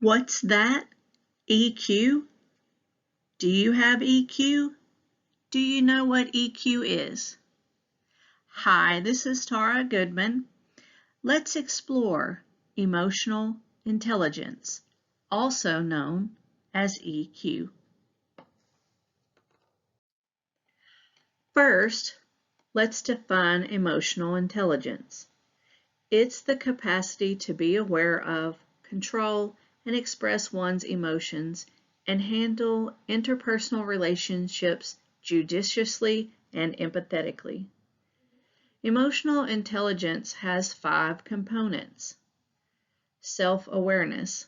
What's that? EQ? Do you have EQ? Do you know what EQ is? Hi, this is Tara Goodman. Let's explore emotional intelligence, also known as EQ. First, let's define emotional intelligence. It's the capacity to be aware of, control, and express one's emotions and handle interpersonal relationships judiciously and empathetically. Emotional intelligence has 5 components. Self-awareness,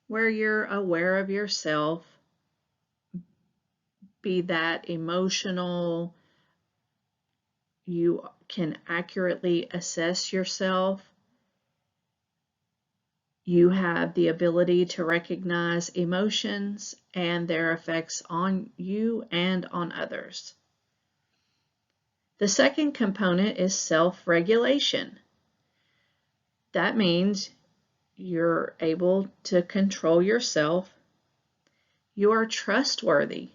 where you're aware of yourself, be that emotional, you can accurately assess yourself. You have the ability to recognize emotions and their effects on you and on others. The second component is self-regulation. That means you're able to control yourself. You are trustworthy.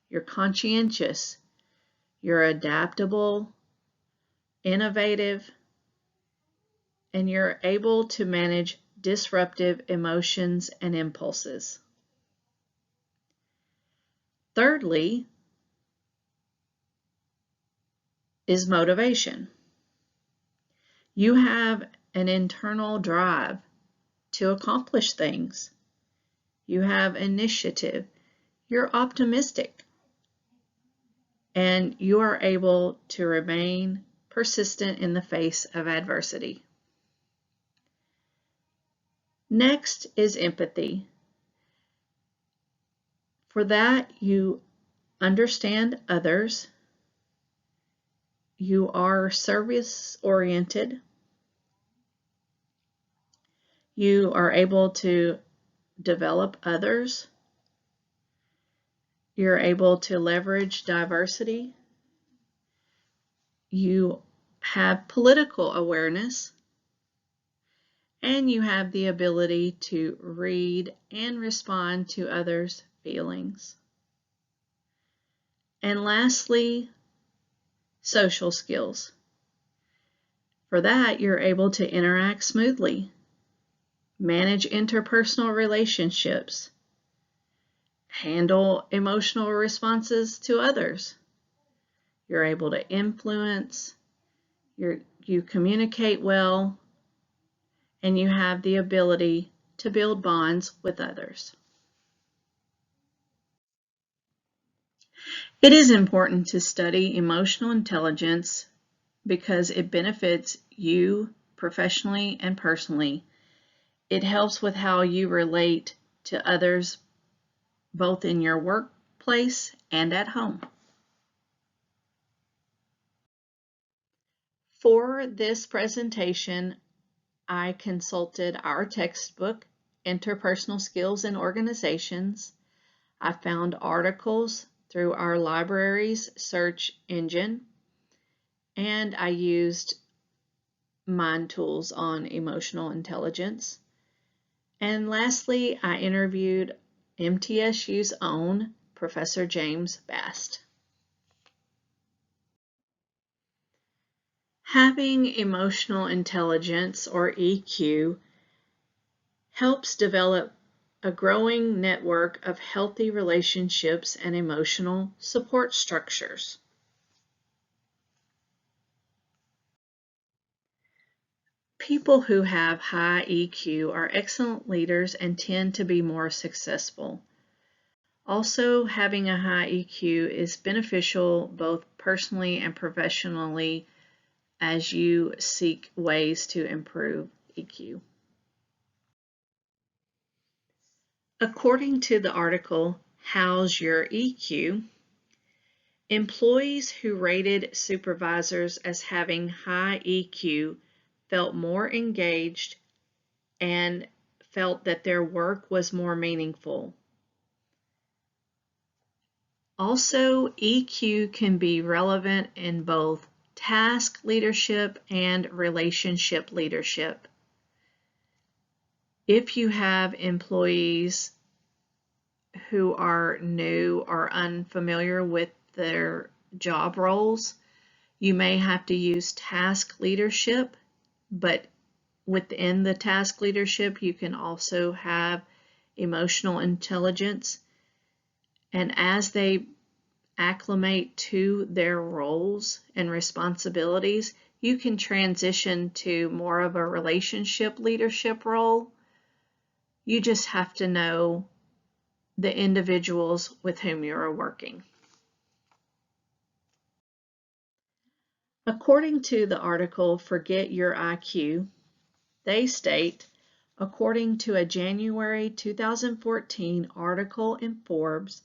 You're conscientious. You're adaptable, innovative, and you're able to manage disruptive emotions and impulses. Thirdly, is motivation. You have an internal drive to accomplish things. You have initiative. You're optimistic. And you are able to remain persistent in the face of adversity. Next is empathy. For that, you understand others. You are service-oriented. You are able to develop others. You're able to leverage diversity. You have political awareness. And you have the ability to read and respond to others' feelings. And lastly, social skills. For that, you're able to interact smoothly, manage interpersonal relationships, handle emotional responses to others. You're able to influence, you communicate well, and you have the ability to build bonds with others. It is important to study emotional intelligence because it benefits you professionally and personally. It helps with how you relate to others, both in your workplace and at home. For this presentation, I consulted our textbook, Interpersonal Skills in Organizations. I found articles through our library's search engine, and I used mind tools on emotional intelligence. And lastly, I interviewed MTSU's own Professor James Bast. Having emotional intelligence, or EQ, helps develop a growing network of healthy relationships and emotional support structures. People who have high EQ are excellent leaders and tend to be more successful. Also, having a high EQ is beneficial both personally and professionally as you seek ways to improve EQ. According to the article, How's Your EQ? Employees who rated supervisors as having high EQ felt more engaged and felt that their work was more meaningful. Also, EQ can be relevant in both task leadership and relationship leadership. If you have employees who are new or unfamiliar with their job roles, you may have to use task leadership, but within the task leadership, you can also have emotional intelligence. And as they acclimate to their roles and responsibilities, you can transition to more of a relationship leadership role. You just have to know the individuals with whom you are working. According to the article Forget Your IQ, they state, according to a January 2014 article in Forbes,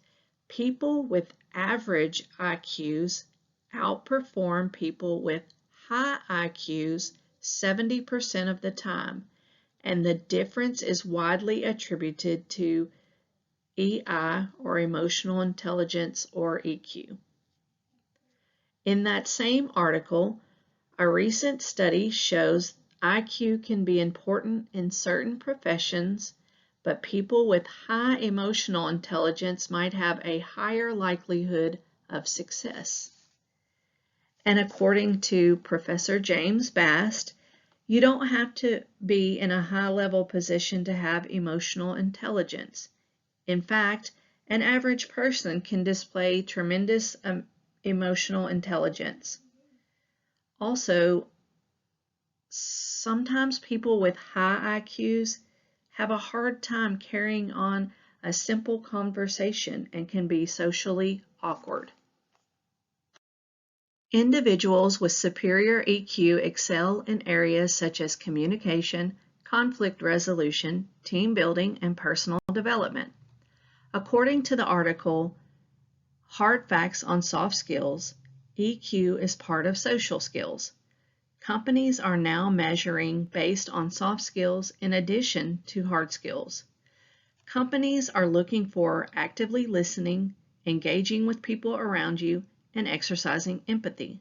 people with average IQs outperform people with high IQs 70% of the time, and the difference is widely attributed to EI, or emotional intelligence, or EQ. In that same article, a recent study shows IQ can be important in certain professions, but people with high emotional intelligence might have a higher likelihood of success. And according to Professor James Bast, you don't have to be in a high-level position to have emotional intelligence. In fact, an average person can display tremendous emotional intelligence. Also, sometimes people with high IQs have a hard time carrying on a simple conversation and can be socially awkward. Individuals with superior EQ excel in areas such as communication, conflict resolution, team building, and personal development. According to the article, Hard Facts on Soft Skills, EQ is part of social skills. Companies are now measuring based on soft skills in addition to hard skills. Companies are looking for actively listening, engaging with people around you, and exercising empathy.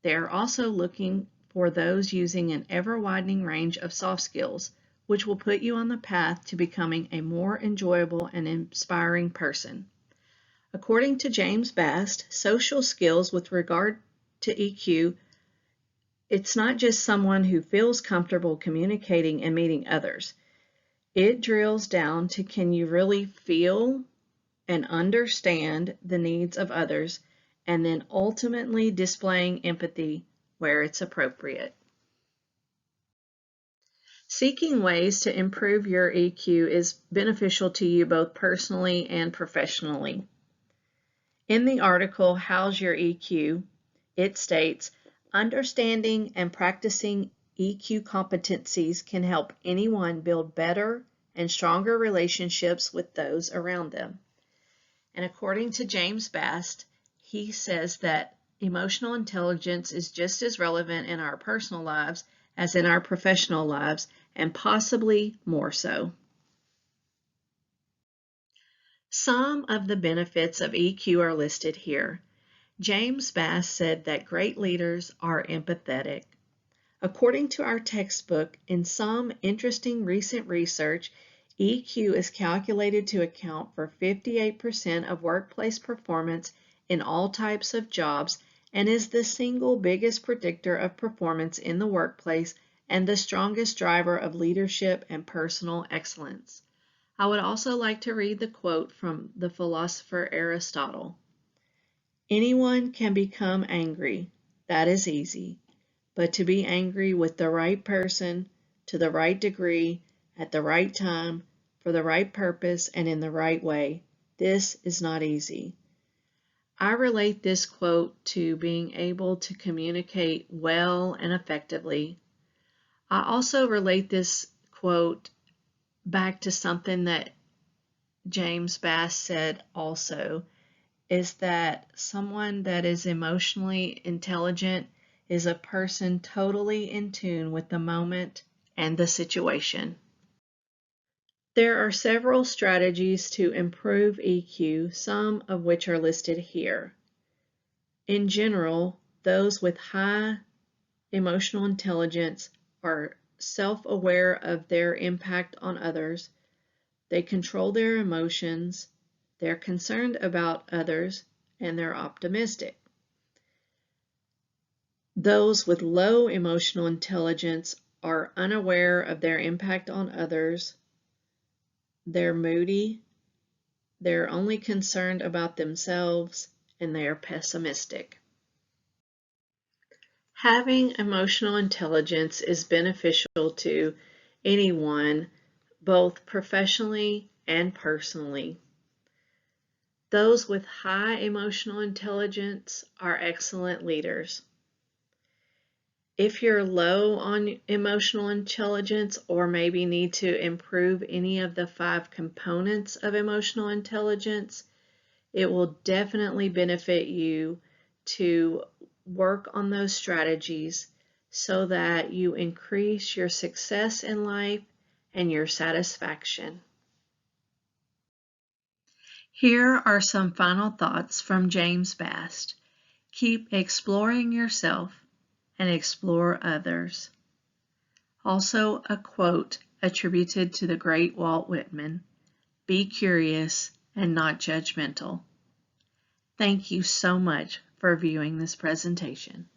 They are also looking for those using an ever-widening range of soft skills, which will put you on the path to becoming a more enjoyable and inspiring person. According to James Bast, social skills with regard to EQ, it's not just someone who feels comfortable communicating and meeting others. It drills down to, can you really feel and understand the needs of others, and then ultimately displaying empathy where it's appropriate. Seeking ways to improve your EQ is beneficial to you both personally and professionally. In the article, How's Your EQ? It states, understanding and practicing EQ competencies can help anyone build better and stronger relationships with those around them. And according to James Bast, he says that emotional intelligence is just as relevant in our personal lives as in our professional lives, and possibly more so. Some of the benefits of EQ are listed here. James Bass said that great leaders are empathetic. According to our textbook, in some interesting recent research, EQ is calculated to account for 58% of workplace performance in all types of jobs and is the single biggest predictor of performance in the workplace and the strongest driver of leadership and personal excellence. I would also like to read the quote from the philosopher Aristotle. Anyone can become angry, that is easy, but to be angry with the right person, to the right degree, at the right time, for the right purpose, and in the right way, this is not easy. I relate this quote to being able to communicate well and effectively. I also relate this quote back to something that James Bass said also, is that someone that is emotionally intelligent is a person totally in tune with the moment and the situation. There are several strategies to improve EQ, some of which are listed here. In general, those with high emotional intelligence are self-aware of their impact on others, they control their emotions, they're concerned about others, and they're optimistic. Those with low emotional intelligence are unaware of their impact on others, they're moody, they're only concerned about themselves, and they are pessimistic. Having emotional intelligence is beneficial to anyone, both professionally and personally. Those with high emotional intelligence are excellent leaders. If you're low on emotional intelligence or maybe need to improve any of the 5 components of emotional intelligence, it will definitely benefit you to work on those strategies so that you increase your success in life and your satisfaction. Here are some final thoughts from James Bast. Keep exploring yourself and explore others. Also a quote attributed to the great Walt Whitman, "Be curious and not judgmental." Thank you so much for viewing this presentation.